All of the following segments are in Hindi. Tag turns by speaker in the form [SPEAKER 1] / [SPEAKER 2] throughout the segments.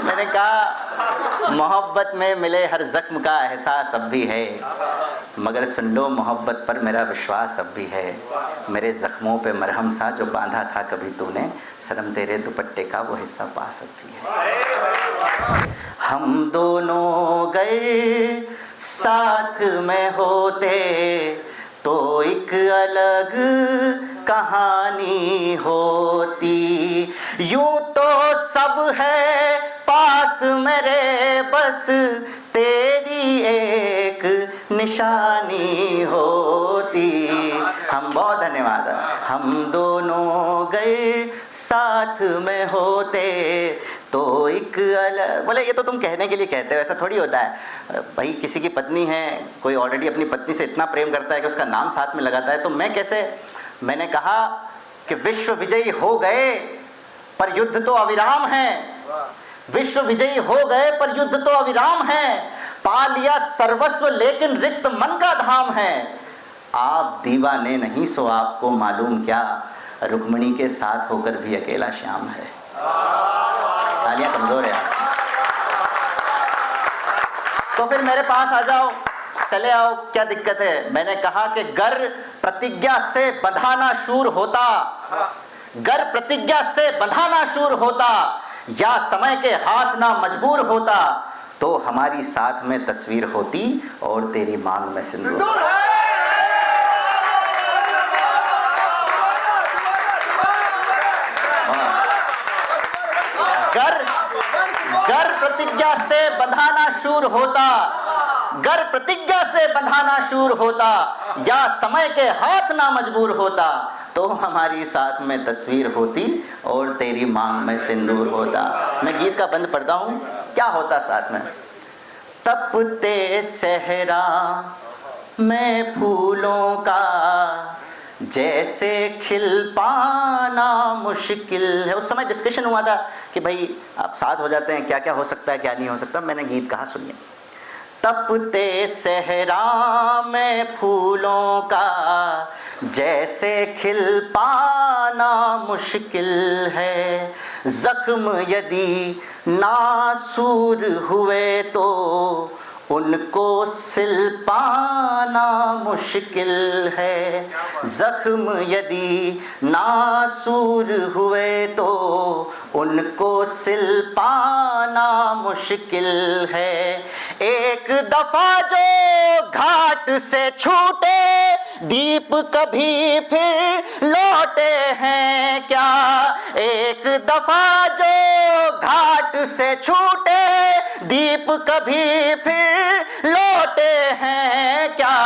[SPEAKER 1] मैंने कहा मोहब्बत में मिले हर जख्म का एहसास अब भी है, मगर सुन लो मोहब्बत पर मेरा विश्वास अब भी है। मेरे जख्मों पे मरहम सा जो बांधा था कभी तूने, सनम तेरे दुपट्टे का वो हिस्सा पास अब भी है। हम दोनों गए साथ में होते तो एक अलग कहानी होती। यूं तो सब है पास मेरे, बस तेरी एक निशानी होती। हम बहुत धन्यवाद। हम दोनों गए साथ में होते तो एक अलग। बोले ये तो तुम कहने के लिए कहते हो, ऐसा थोड़ी होता है भाई। किसी की पत्नी है, कोई ऑलरेडी अपनी पत्नी से इतना प्रेम करता है कि उसका नाम साथ में लगाता है, तो मैं कैसे। मैंने कहा कि विश्व विजयी हो गए पर युद्ध तो अविराम है। विश्व विजयी हो गए पर युद्ध तो अविराम है। पा लिया सर्वस्व लेकिन रिक्त मन का धाम है। आप दीवाने नहीं सो आपको मालूम क्या, रुक्मिणी के साथ होकर भी अकेला श्याम है। तालियां कमजोर है आपकी। तो फिर मेरे पास आ जाओ, चले आओ, क्या दिक्कत है। मैंने कहा कि गर प्रतिज्ञा से बंधाना शूर होता, गर प्रतिज्ञा से बंधाना शूर होता, या समय के हाथ ना मजबूर होता, तो हमारी साथ में तस्वीर होती और तेरी मांग में सिंदूर। गर प्रतिज्ञा से बंधाना शूर होता, गर प्रतिज्ञा से बंधाना शूर होता, या समय के हाथ ना मजबूर होता, तो हमारी साथ में तस्वीर होती और तेरी मांग में सिंदूर होता। मैं गीत का बंद पढ़ता हूं, क्या होता साथ में। तपते सहरा में फूलों का जैसे खिल पाना मुश्किल है। उस समय डिस्कशन हुआ था कि भाई आप साथ हो जाते हैं, क्या क्या हो सकता है क्या नहीं हो सकता। मैंने गीत कहा, सुनिए। तपते सहरा में फूलों का जैसे खिल पाना मुश्किल है, जख्म यदि नासूर हुए तो उनको सिल पाना मुश्किल है। जख्म यदि नासूर हुए तो उनको सिल पाना मुश्किल है। एक दफा जो घाट से छूटे दीप कभी फिर लौटे हैं क्या। एक दफा जो घाट से छूटे दीप कभी फिर लौटे हैं क्या।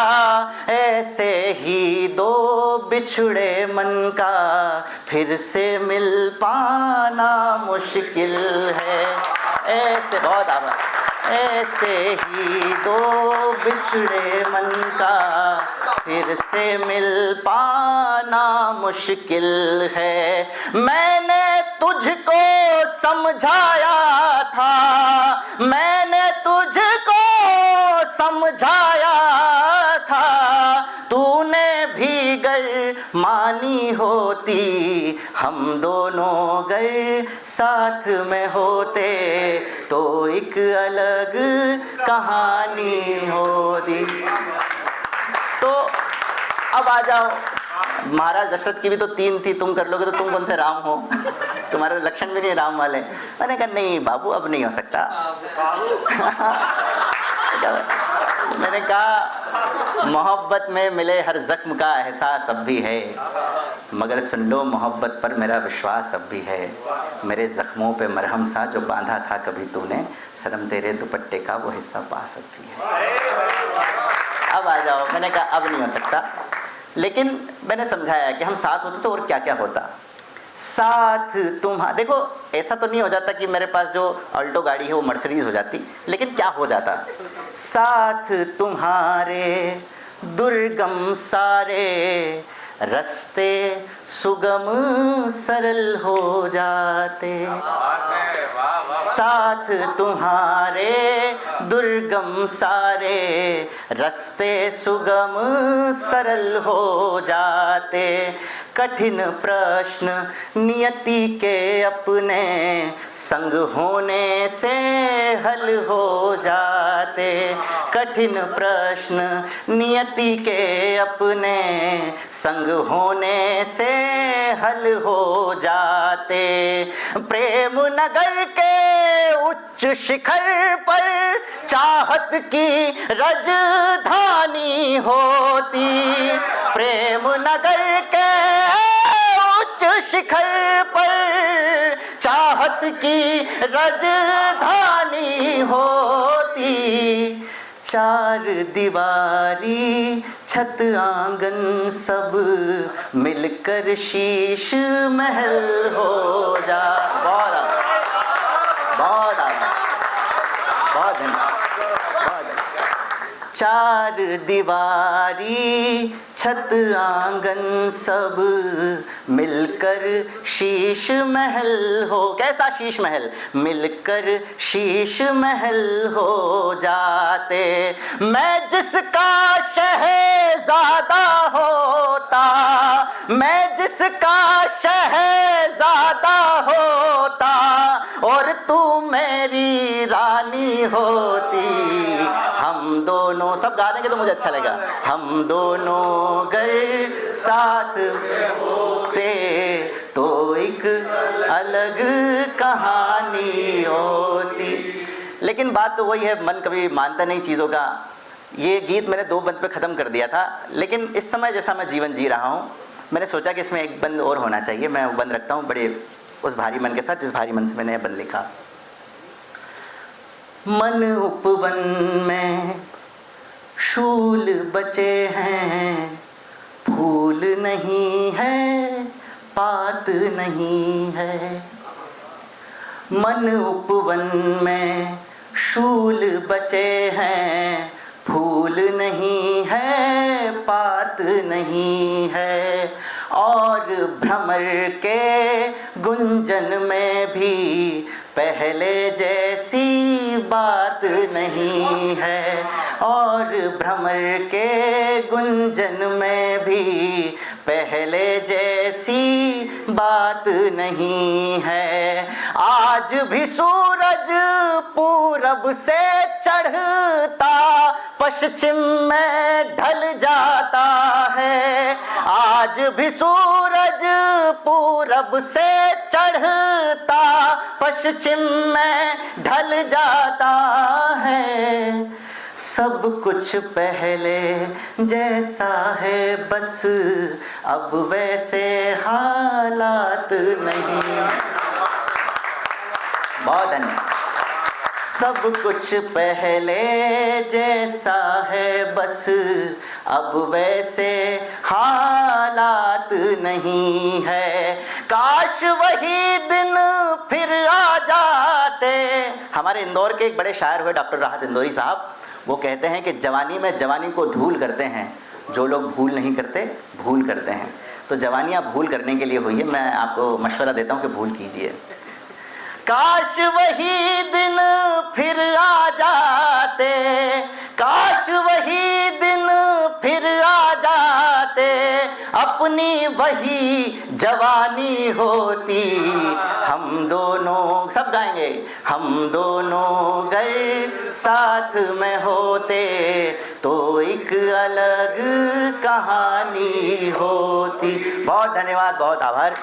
[SPEAKER 1] ऐसे ही दो बिछड़े मन का फिर से मिल पाना मुश्किल है। ऐसे बहुत आभार। ऐसे ही दो बिछड़े मन का फिर से मिल पाना मुश्किल है। मैंने तुझको समझाया था, मैंने तुझको समझाया था, तूने भी गर मानी होती। हम दोनों गर साथ में होते तो एक अलग कहानी होती। तो अब आ जाओ, महाराज दशरथ की भी तो 3 थी, तुम कर लोगे तो तुम कौन से राम हो। तुम्हारे लक्षण भी नहीं राम वाले। मैंने कहा नहीं बाबू अब नहीं हो सकता। मैंने कहा मोहब्बत में मिले हर जख्म का एहसास अब भी है, मगर सुन लो मोहब्बत पर मेरा विश्वास अब भी है। मेरे जख्मों पे मरहम सा जो बांधा था कभी तूने, सनम तेरे दुपट्टे का वो हिस्सा पास अब भी है। अब आ जाओ। मैंने कहा अब नहीं हो सकता, लेकिन मैंने समझाया कि हम साथ होते तो और क्या क्या होता। साथ देखो ऐसा तो नहीं हो जाता कि मेरे पास जो अल्टो गाड़ी है वो मर्सिडीज हो जाती, लेकिन क्या हो जाता। साथ तुम्हारे दुर्गम सारे रास्ते सुगम सरल हो जाते। साथ तुम्हारे दुर्गम सारे रास्ते सुगम सरल हो जाते। कठिन प्रश्न नियति के अपने संग होने से हल हो जाते। कठिन प्रश्न नियति के अपने संग होने से हल हो जाते। प्रेम नगर के उच्च शिखर पर चाहत की राजधानी होती। प्रेम नगर के उच्च शिखर पर चाहत की राजधानी होती। चार दीवारी छत आंगन सब मिलकर शीश महल हो जा। बहुत चार दीवारी छत आंगन सब मिलकर शीश महल हो। कैसा शीश महल? मिलकर शीश महल हो जाते। मैं जिसका शहजादा होता, मैं जिसका शहजादा होता और तू मेरी रानी होती। हम दोनों, सब गा देंगे तो मुझे अच्छा लगेगा। हम दोनों घर साथ होते तो एक अलग कहानी होती। लेकिन बात तो वही है, मन कभी मानता नहीं चीज़ों का। ये गीत मैंने 2 बंद पे ख़त्म कर दिया था, लेकिन इस समय जैसा मैं जीवन जी रहा हूँ, मैंने सोचा कि इसमें एक बंद और होना चाहिए। मैं वो बंद रखता हूँ बड़े उस भारी मन के साथ जिस भारी मन से मैंने यह बंद लिखा। मन उपवन में शूल बचे हैं, फूल नहीं है, पात नहीं है। मन उपवन में शूल बचे हैं, फूल नहीं है, पात नहीं है। और भ्रमर के गुंजन में भी पहले जैसी बात नहीं है। और भ्रमर के गुंजन में भी पहले जैसी बात नहीं है। आज भी सूरज पूरब से चढ़ता पश्चिम में ढल जाता है। आज भी सूरज पूरब से चढ़ता पश्चिम में ढल जाता है। सब कुछ पहले जैसा है, बस अब वैसे हालात नहीं। बहुत धन्यवाद। सब कुछ पहले जैसा है, बस अब वैसे हालात नहीं है। काश वही दिन फिर आ जाते। हमारे इंदौर के एक बड़े शायर हुए डॉक्टर राहत इंदौरी साहब, वो कहते हैं कि जवानी में जवानी को धूल करते हैं जो लोग भूल नहीं करते, भूल करते हैं। तो जवानी आप भूल करने के लिए हुई है, मैं आपको मशवरा देता हूँ कि भूल कीजिए। काश वही दिन फिर आ जाते, काश वही दिन फिर आ जाते, अपनी वही जवानी होती। हम दोनों, सब गाएंगे, हम दोनों घर साथ में होते तो एक अलग कहानी होती। बहुत धन्यवाद, बहुत आभार।